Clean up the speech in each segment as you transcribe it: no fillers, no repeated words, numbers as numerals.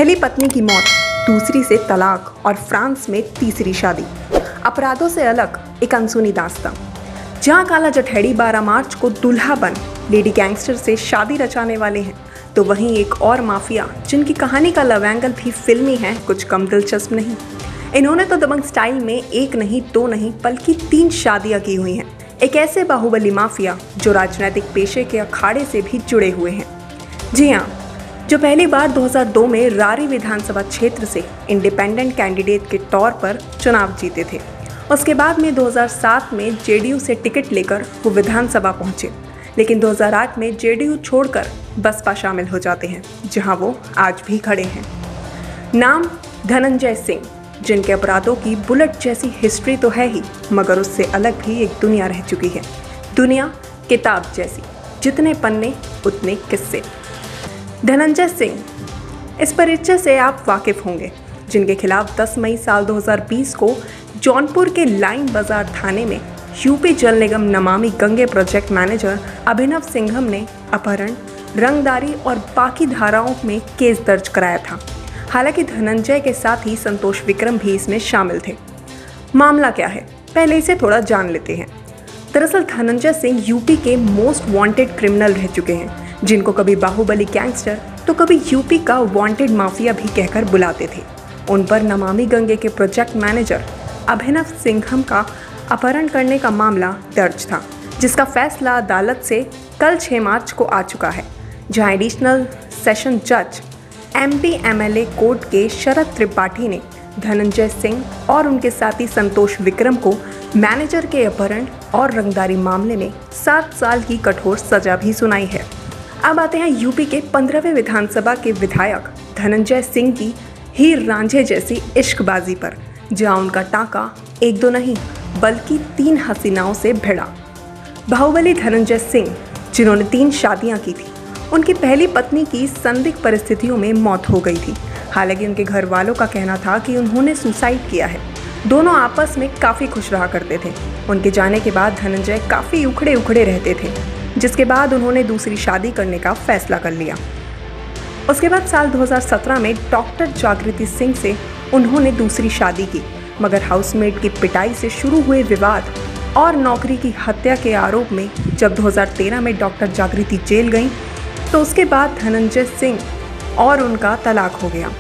पहली पत्नी की मौत, दूसरी से तलाक और फ्रांस में तीसरी शादी। अपराधों से अलग एक अनसुनी दास्तां, जहां काला जठेड़ी 12 मार्च को दूल्हा बन लेडी गैंगस्टर से शादी रचाने वाले हैं, तो वहीं एक और माफिया जिनकी कहानी का लव एंगल भी फिल्मी है, कुछ कम दिलचस्प नहीं। इन्होंने तो दबंग स्टाइल में एक नहीं, दो नहीं, बल्कि 3 शादियां की हुई हैं। एक ऐसे बाहुबली माफिया जो राजनीतिक पेशे के अखाड़े से भी जुड़े हुए हैं। जी हाँ, जो पहली बार 2002 में रारी विधानसभा क्षेत्र से इंडिपेंडेंट कैंडिडेट के तौर पर चुनाव जीते थे। उसके बाद में 2007 में जेडीयू से टिकट लेकर वो विधानसभा पहुंचे, लेकिन 2008 में जेडीयू छोड़कर बसपा शामिल हो जाते हैं, जहां वो आज भी खड़े हैं। नाम धनंजय सिंह, जिनके अपराधों की बुलेट जैसी हिस्ट्री तो है ही, मगर उससे अलग भी एक दुनिया रह चुकी है। दुनिया किताब जैसी, जितने पन्ने उतने किस्से। धनंजय सिंह, इस परिचय से आप वाकिफ होंगे, जिनके खिलाफ 10 मई साल 2020 को जौनपुर के लाइन बाजार थाने में यूपी जल निगम नमामि गंगे प्रोजेक्ट मैनेजर अभिनव सिंघम ने अपहरण, रंगदारी और बाकी धाराओं में केस दर्ज कराया था। हालांकि धनंजय के साथ ही संतोष विक्रम भी इसमें शामिल थे। मामला क्या है, पहले इसे थोड़ा जान लेते हैं। दरअसल धनंजय सिंह यूपी के मोस्ट वांटेड क्रिमिनल रह चुके हैं, जिनको कभी बाहुबली गैंगस्टर तो कभी यूपी का वांटेड माफिया भी कहकर बुलाते थे। उन पर नमामि गंगे के प्रोजेक्ट मैनेजर अभिनव सिंघम का अपहरण करने का मामला दर्ज था, जिसका फैसला अदालत से कल 6 मार्च को आ चुका है, जहां एडिशनल सेशन जज एमपी एमएलए कोर्ट के शरद त्रिपाठी ने धनंजय सिंह और उनके साथी संतोष विक्रम को मैनेजर के अपहरण और रंगदारी मामले में 7 साल की कठोर सजा भी सुनाई है। अब आते हैं यूपी के 15वें विधानसभा के विधायक धनंजय सिंह की हीर रांझे जैसी इश्कबाजी पर, जहां उनका टाका 1-2 नहीं बल्कि 3 हसीनाओं से भिड़ा। बाहुबली धनंजय सिंह, जिन्होंने 3 शादियां की थी, उनकी पहली पत्नी की संदिग्ध परिस्थितियों में मौत हो गई थी। हालांकि उनके घर वालों का कहना था कि उन्होंने सुसाइड किया है। दोनों आपस में काफ़ी खुश रहा करते थे। उनके जाने के बाद धनंजय काफ़ी उखड़े उखड़े रहते थे, जिसके बाद उन्होंने दूसरी शादी करने का फैसला कर लिया। उसके बाद साल 2017 में डॉक्टर जागृति सिंह से उन्होंने दूसरी शादी की, मगर हाउसमेट की पिटाई से शुरू हुए विवाद और नौकरी की हत्या के आरोप में जब 2013 में डॉक्टर जागृति जेल गईं, तो उसके बाद धनंजय सिंह और उनका तलाक हो गया,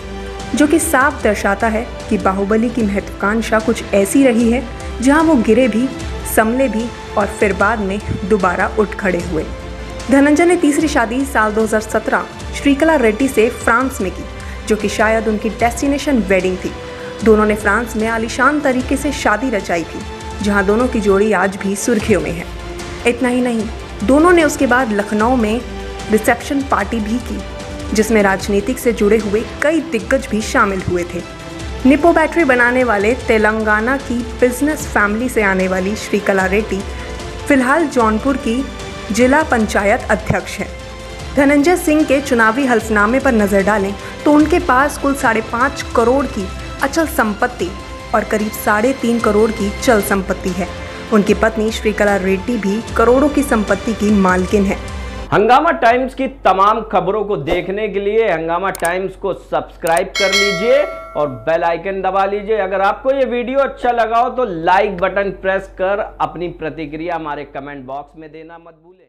जो कि साफ दर्शाता है कि बाहुबली की महत्वाकांक्षा कुछ ऐसी रही है जहां वो गिरे भी, संभले भी और फिर बाद में दोबारा उठ खड़े हुए। धनंजय ने तीसरी शादी साल 2017 श्रीकला रेड्डी से फ्रांस में की, जो कि शायद उनकी डेस्टिनेशन वेडिंग थी। दोनों ने फ्रांस में आलीशान तरीके से शादी रचाई थी, जहां दोनों की जोड़ी आज भी सुर्खियों में है। इतना ही नहीं, दोनों ने उसके बाद लखनऊ में रिसेप्शन पार्टी भी की, जिसमें राजनीतिक से जुड़े हुए कई दिग्गज भी शामिल हुए थे। निप्पो बैटरी बनाने वाले तेलंगाना की बिजनेस फैमिली से आने वाली श्रीकला रेड्डी फिलहाल जौनपुर की जिला पंचायत अध्यक्ष हैं। धनंजय सिंह के चुनावी हल्फनामे पर नजर डालें तो उनके पास कुल 5.5 करोड़ की अचल संपत्ति और करीब 3.5 करोड़ की चल संपत्ति है। उनकी पत्नी श्रीकला रेड्डी भी करोड़ों की संपत्ति की मालकिन है। हंगामा टाइम्स की तमाम खबरों को देखने के लिए हंगामा टाइम्स को सब्सक्राइब कर लीजिए और बेल आइकन दबा लीजिए। अगर आपको ये वीडियो अच्छा लगा हो तो लाइक बटन प्रेस कर अपनी प्रतिक्रिया हमारे कमेंट बॉक्स में देना मत भूलें।